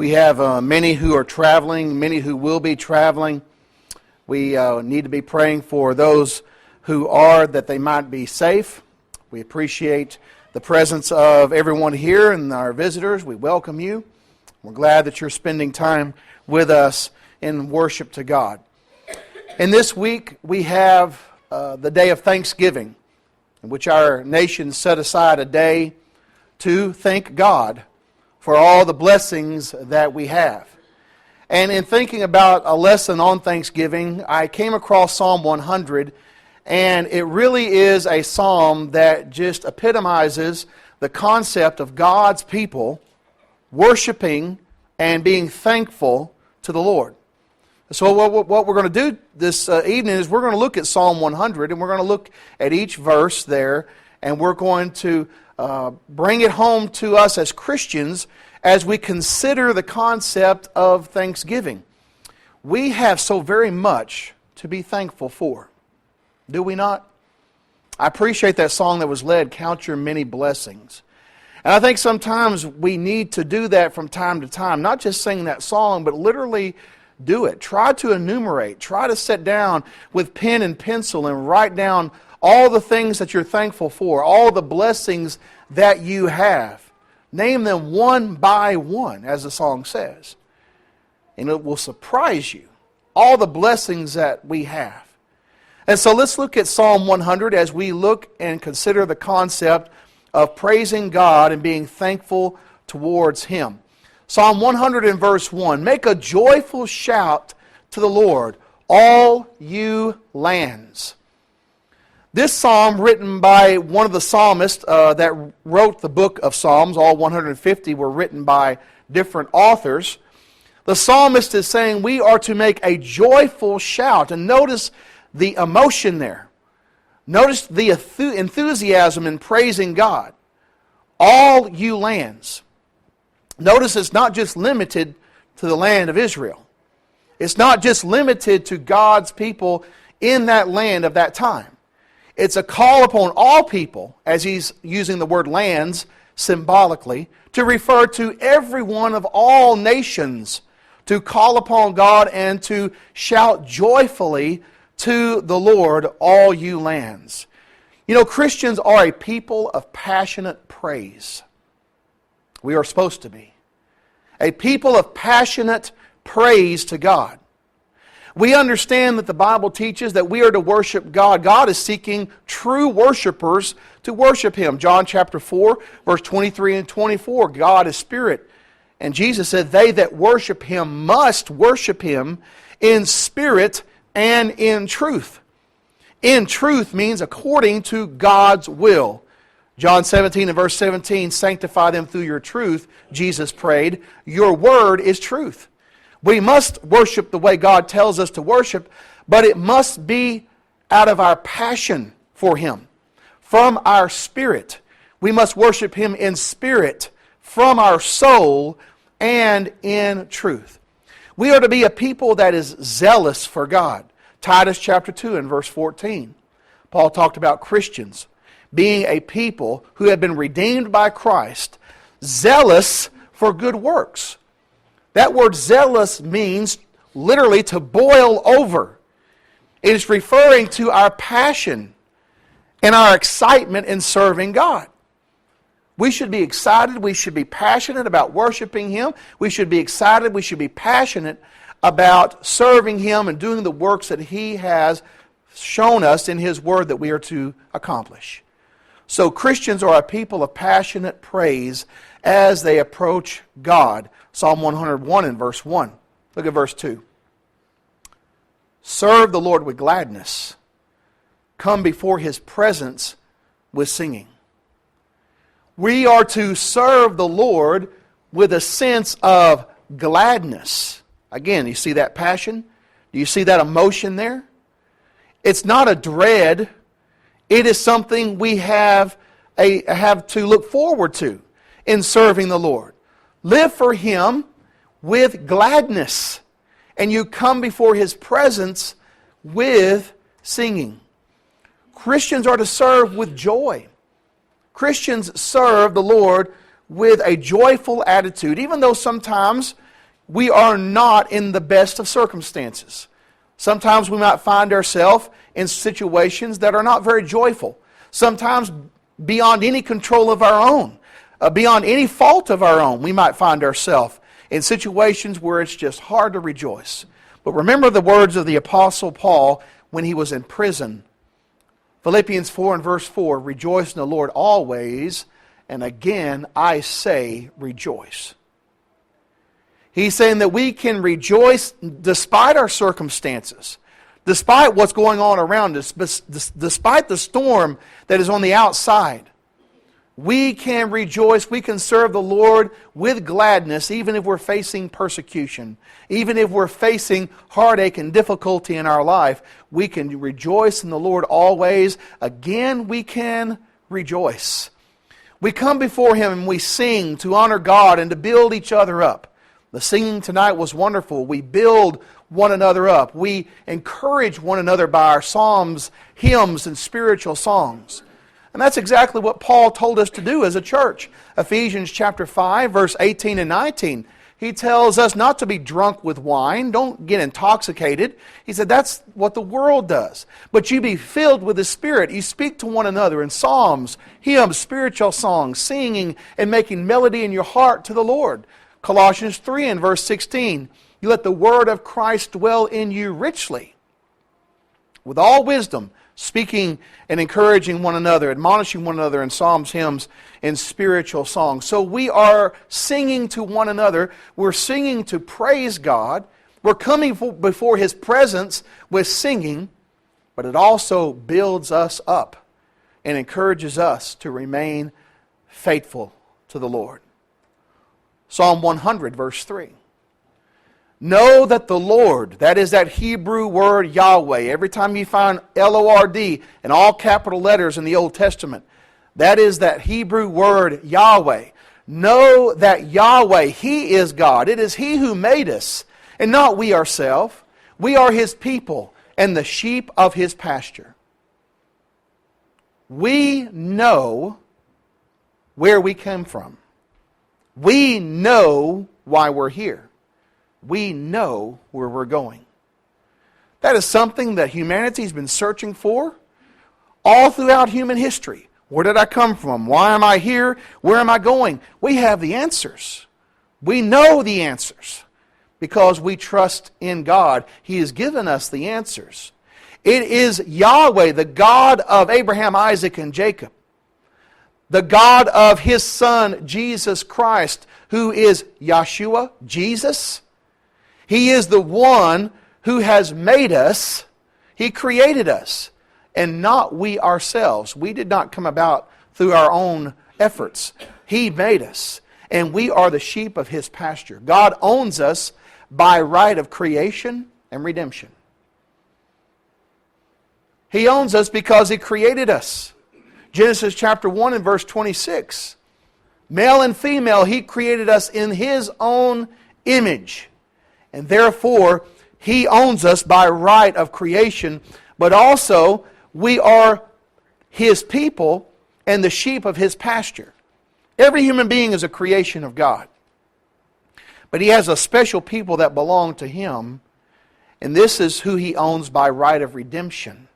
We have many who are traveling, many who will be traveling. We need to be praying for those who are, that they might be safe. We appreciate the presence of everyone here and our visitors. We welcome you. We're glad that you're spending time with us in worship to God. And this week we have the day of Thanksgiving, in which our nation set aside a day to thank God for all the blessings that we have. And in thinking about a lesson on Thanksgiving, I came across Psalm 100, and it really is a psalm that just epitomizes the concept of God's people worshiping and being thankful to the Lord. So what we're going to do this evening is we're going to look at Psalm 100, and we're going to look at each verse there, and we're going to bring it home to us as Christians as we consider the concept of thanksgiving. We have so very much to be thankful for, do we not? I appreciate that song that was led, Count Your Many Blessings. And I think sometimes we need to do that from time to time, not just sing that song, but literally do it. Try to enumerate. Try to sit down with pen and pencil and write down all the things that you're thankful for, all the blessings that you have. Name them one by one, as the song says. And it will surprise you, all the blessings that we have. And so let's look at Psalm 100 as we look and consider the concept of praising God and being thankful towards Him. Psalm 100 and verse 1, make a joyful shout to the Lord, all you lands. This psalm, written by one of the psalmists that wrote the book of Psalms, all 150 were written by different authors. The psalmist is saying we are to make a joyful shout. And notice the emotion there. Notice the enthusiasm in praising God. All you lands. Notice it's not just limited to the land of Israel. It's not just limited to God's people in that land of that time. It's a call upon all people, as he's using the word lands symbolically, to refer to everyone of all nations, to call upon God and to shout joyfully to the Lord, all you lands. You know, Christians are a people of passionate praise. We are supposed to be. A people of passionate praise to God. We understand that the Bible teaches that we are to worship God. God is seeking true worshipers to worship Him. John chapter 4, verse 23 and 24, God is spirit. And Jesus said, they that worship Him must worship Him in spirit and in truth. In truth means according to God's will. John 17 and verse 17, sanctify them through your truth, Jesus prayed. Your word is truth. We must worship the way God tells us to worship, but it must be out of our passion for Him, from our spirit. We must worship Him in spirit, from our soul, and in truth. We are to be a people that is zealous for God. Titus chapter 2 and verse 14. Paul talked about Christians being a people who have been redeemed by Christ, zealous for good works. That word zealous means literally to boil over. It is referring to our passion and our excitement in serving God. We should be excited. We should be passionate about worshiping Him. We should be excited. We should be passionate about serving Him and doing the works that He has shown us in His Word that we are to accomplish. So Christians are a people of passionate praise as they approach God. Psalm 101 and verse 1. Look at verse 2. Serve the Lord with gladness. Come before His presence with singing. We are to serve the Lord with a sense of gladness. Again, you see that passion? Do you see that emotion there? It's not a dread. It is something we have to look forward to in serving the Lord. Live for Him with gladness. And you come before His presence with singing. Christians are to serve with joy. Christians serve the Lord with a joyful attitude, even though sometimes we are not in the best of circumstances. Sometimes we might find ourselves in situations that are not very joyful. Sometimes beyond any control of our own, beyond any fault of our own, we might find ourselves in situations where it's just hard to rejoice. But remember the words of the Apostle Paul when he was in prison. Philippians 4 and verse 4, rejoice in the Lord always, and again I say rejoice. He's saying that we can rejoice despite our circumstances, despite what's going on around us, despite the storm that is on the outside. We can rejoice, we can serve the Lord with gladness, even if we're facing persecution, even if we're facing heartache and difficulty in our life. We can rejoice in the Lord always. Again, we can rejoice. We come before Him and we sing to honor God and to build each other up. The singing tonight was wonderful. We build one another up. We encourage one another by our psalms, hymns, and spiritual songs. And that's exactly what Paul told us to do as a church. Ephesians chapter 5, verse 18 and 19. He tells us not to be drunk with wine. Don't get intoxicated. He said that's what the world does. But you be filled with the Spirit. You speak to one another in psalms, hymns, spiritual songs, singing and making melody in your heart to the Lord. Colossians 3 and verse 16. You let the word of Christ dwell in you richly, with all wisdom, speaking and encouraging one another, admonishing one another in psalms, hymns, and spiritual songs. So we are singing to one another. We're singing to praise God. We're coming before His presence with singing, but it also builds us up and encourages us to remain faithful to the Lord. Psalm 100, verse 3. Know that the Lord, that is that Hebrew word Yahweh. Every time you find L-O-R-D in all capital letters in the Old Testament, that is that Hebrew word Yahweh. Know that Yahweh, He is God. It is He who made us, and not we ourselves. We are His people and the sheep of His pasture. We know where we came from. We know why we're here. We know where we're going. That is something that humanity has been searching for all throughout human history. Where did I come from? Why am I here? Where am I going? We have the answers. We know the answers because we trust in God. He has given us the answers. It is Yahweh, the God of Abraham, Isaac, and Jacob, the God of His Son, Jesus Christ, who is Yeshua, Jesus. He is the one who has made us. He created us, and not we ourselves. We did not come about through our own efforts. He made us, and we are the sheep of His pasture. God owns us by right of creation and redemption. He owns us because He created us. Genesis chapter 1 and verse 26. Male and female, He created us in His own image. And therefore, He owns us by right of creation, but also we are His people and the sheep of His pasture. Every human being is a creation of God. But He has a special people that belong to Him, and this is who He owns by right of redemption.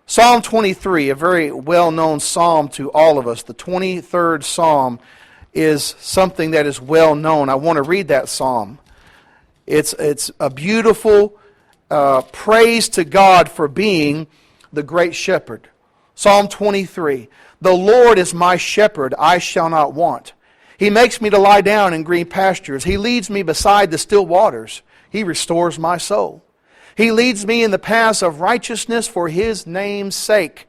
Psalm 23, a very well-known psalm to all of us. The 23rd psalm is something that is well known. I want to read that psalm. It's a beautiful praise to God for being the great shepherd. Psalm 23. The Lord is my shepherd, I shall not want. He makes me to lie down in green pastures. He leads me beside the still waters. He restores my soul. He leads me in the paths of righteousness for His name's sake.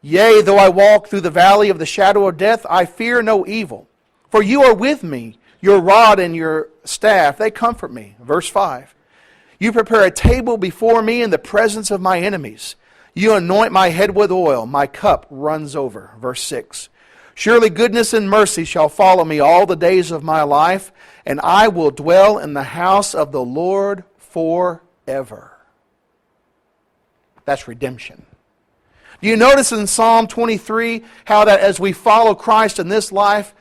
Yea, though I walk through the valley of the shadow of death, I fear no evil. For You are with me. Your rod and Your staff, they comfort me. Verse 5. You prepare a table before me in the presence of my enemies. You anoint my head with oil. My cup runs over. Verse 6. Surely goodness and mercy shall follow me all the days of my life, and I will dwell in the house of the Lord forever. That's redemption. Do you notice in Psalm 23 how that as we follow Christ in this life,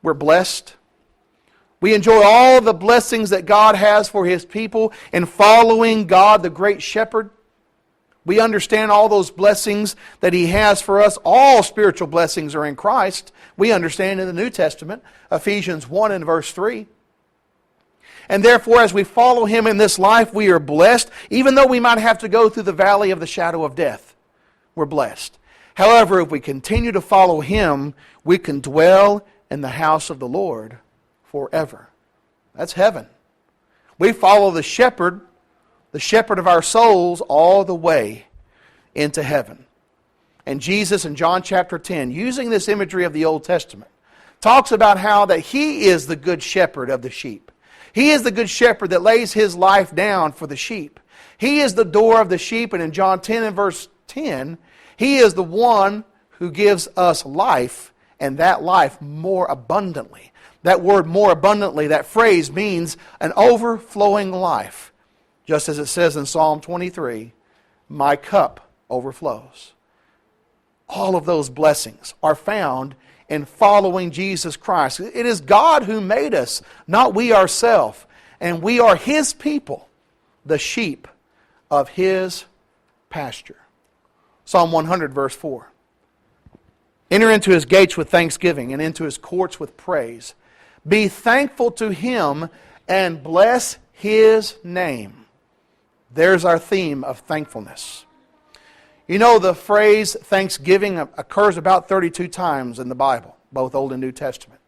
we're blessed? We enjoy all the blessings that God has for His people in following God, the great shepherd. We understand all those blessings that He has for us. All spiritual blessings are in Christ. We understand in the New Testament, Ephesians 1 and verse 3. And therefore, as we follow Him in this life, we are blessed, even though we might have to go through the valley of the shadow of death. We're blessed. However, if we continue to follow Him, we can dwell in the house of the Lord forever. That's heaven. We follow the shepherd of our souls, all the way into heaven. And Jesus in John chapter 10, using this imagery of the Old Testament, talks about how that He is the good shepherd of the sheep. He is the good shepherd that lays His life down for the sheep. He is the door of the sheep, and in John 10 and verse 10, He is the one who gives us life, and that life more abundantly. That word more abundantly, that phrase means an overflowing life. Just as it says in Psalm 23, my cup overflows. All of those blessings are found in following Jesus Christ. It is God who made us, not we ourselves. And we are His people, the sheep of His pasture. Psalm 100 verse 4. Enter into His gates with thanksgiving and into His courts with praise. Be thankful to Him and bless His name. There's our theme of thankfulness. You know, the phrase thanksgiving occurs about 32 times in the Bible, both Old and New Testament.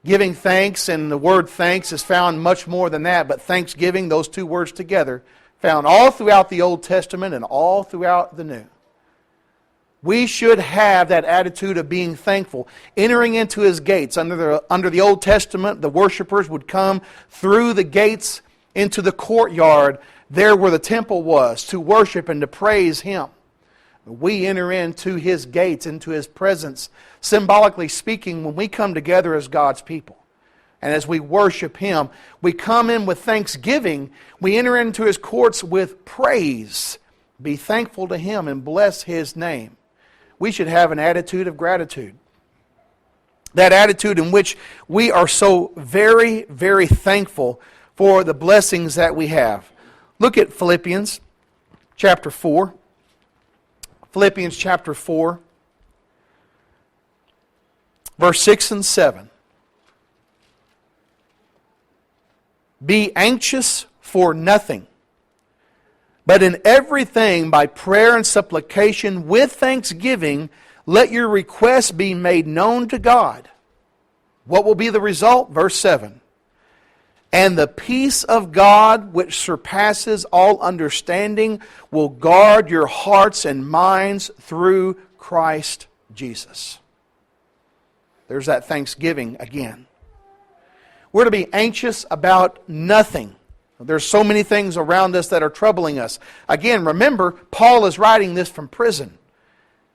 Giving thanks, and the word thanks is found much more than that, but thanksgiving, those two words together, found all throughout the Old Testament and all throughout the New. We should have that attitude of being thankful. Entering into His gates. Under the Old Testament, the worshipers would come through the gates into the courtyard, there where the temple was, to worship and to praise Him. We enter into His gates, into His presence, symbolically speaking, when we come together as God's people. And as we worship Him, we come in with thanksgiving. We enter into His courts with praise. Be thankful to Him and bless His name. We should have an attitude of gratitude. That attitude in which we are so very, very thankful for the blessings that we have. Look at Philippians chapter 4. Philippians chapter 4, verse 6 and 7. Be anxious for nothing, but in everything by prayer and supplication with thanksgiving, let your requests be made known to God. What will be the result? Verse 7. And the peace of God, which surpasses all understanding, will guard your hearts and minds through Christ Jesus. There's that thanksgiving again. We're to be anxious about nothing. There's so many things around us that are troubling us. Again, remember, Paul is writing this from prison.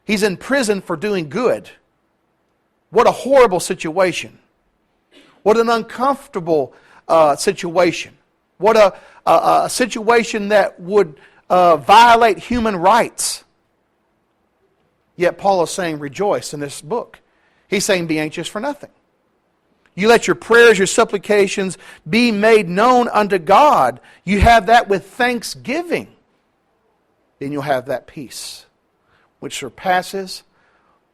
He's in prison for doing good. What a horrible situation. What an uncomfortable situation. What a situation that would violate human rights. Yet Paul is saying, rejoice in this book. He's saying, be anxious for nothing. You let your prayers, your supplications be made known unto God. You have that with thanksgiving. Then you'll have that peace, which surpasses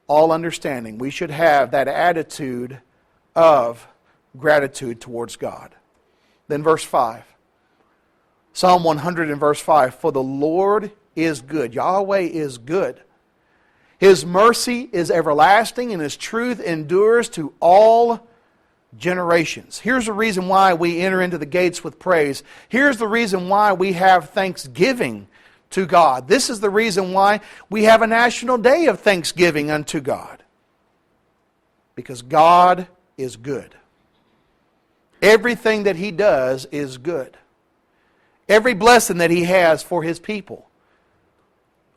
all understanding. We should have that attitude of gratitude towards God. Then verse 5. Psalm 100 and verse 5. For the Lord is good. Yahweh is good. His mercy is everlasting, and His truth endures to all generations. Here's the reason why we enter into the gates with praise. Here's the reason why we have thanksgiving to God. This is the reason why we have a national day of thanksgiving unto God. Because God is good. Everything that He does is good. Every blessing that He has for His people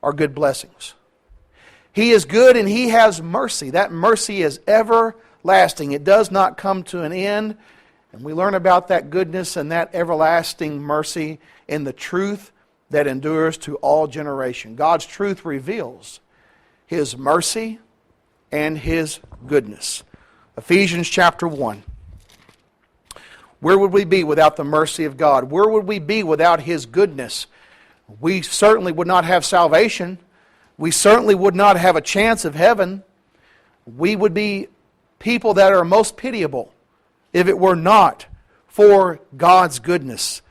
are good blessings. He is good and He has mercy. That mercy is everlasting. It does not come to an end. And we learn about that goodness and that everlasting mercy in the truth that endures to all generation. God's truth reveals His mercy and His goodness. Ephesians chapter 1. Where would we be without the mercy of God? Where would we be without His goodness? We certainly would not have salvation. We certainly would not have a chance of heaven. We would be people that are most pitiable if it were not for God's goodness.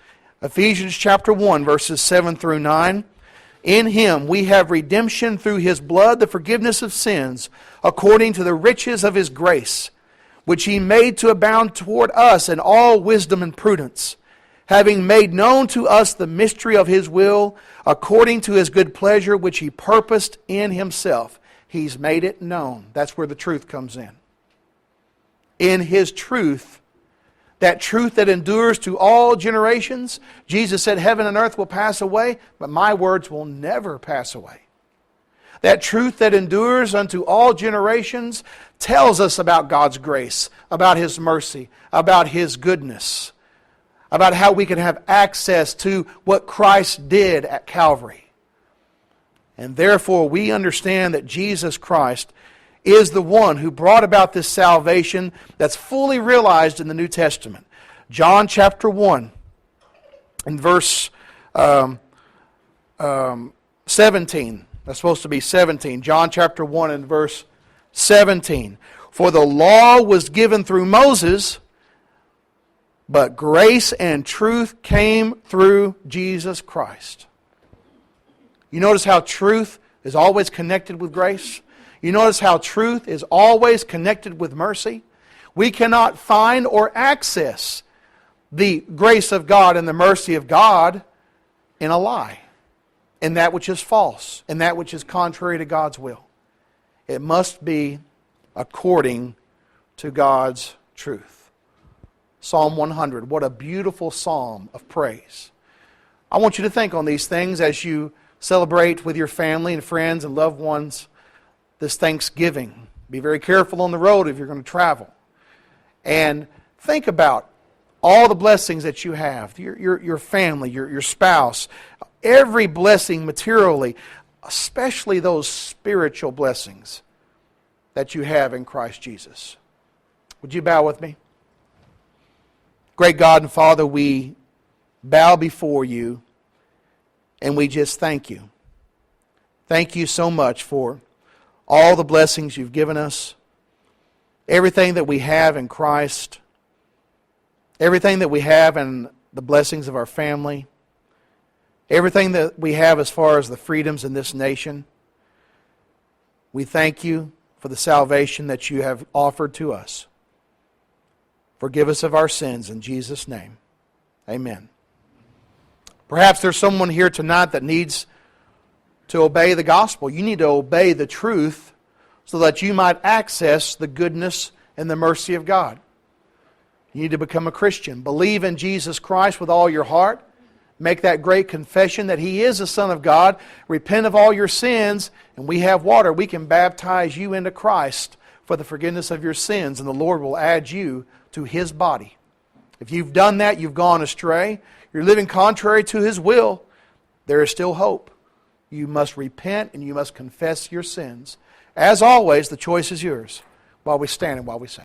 Ephesians chapter 1, verses 7 through 9. In Him we have redemption through His blood, the forgiveness of sins, according to the riches of His grace, which He made to abound toward us in all wisdom and prudence, having made known to us the mystery of His will, according to His good pleasure, which He purposed in Himself. He's made it known. That's where the truth comes in. In His truth, that truth that endures to all generations. Jesus said, heaven and earth will pass away, but my words will never pass away. That truth that endures unto all generations tells us about God's grace, about His mercy, about His goodness, about how we can have access to what Christ did at Calvary. And therefore we understand that Jesus Christ is the one who brought about this salvation that's fully realized in the New Testament. John chapter 1 and verse 17. That's supposed to be 17. John chapter 1 and verse 17. For the law was given through Moses, but grace and truth came through Jesus Christ. You notice how truth is always connected with grace? You notice how truth is always connected with mercy? We cannot find or access the grace of God and the mercy of God in a lie, in that which is false, in that which is contrary to God's will. It must be according to God's truth. Psalm 100, what a beautiful psalm of praise. I want you to think on these things as you celebrate with your family and friends and loved ones this Thanksgiving. Be very careful on the road if you're going to travel. And think about all the blessings that you have, your family, your spouse, every blessing materially, especially those spiritual blessings that you have in Christ Jesus. Would you bow with me? Great God and Father, we bow before You and we just thank You. Thank You so much for all the blessings You've given us, everything that we have in Christ, everything that we have in the blessings of our family, everything that we have as far as the freedoms in this nation. We thank You for the salvation that You have offered to us. Forgive us of our sins in Jesus' name. Amen. Perhaps there's someone here tonight that needs to obey the gospel. You need to obey the truth so that you might access the goodness and the mercy of God. You need to become a Christian. Believe in Jesus Christ with all your heart. Make that great confession that He is the Son of God. Repent of all your sins, and we have water. We can baptize you into Christ for the forgiveness of your sins, and the Lord will add you to His body. If you've done that, you've gone astray. You're living contrary to His will. There is still hope. You must repent and you must confess your sins. As always, the choice is yours while we stand and while we sing.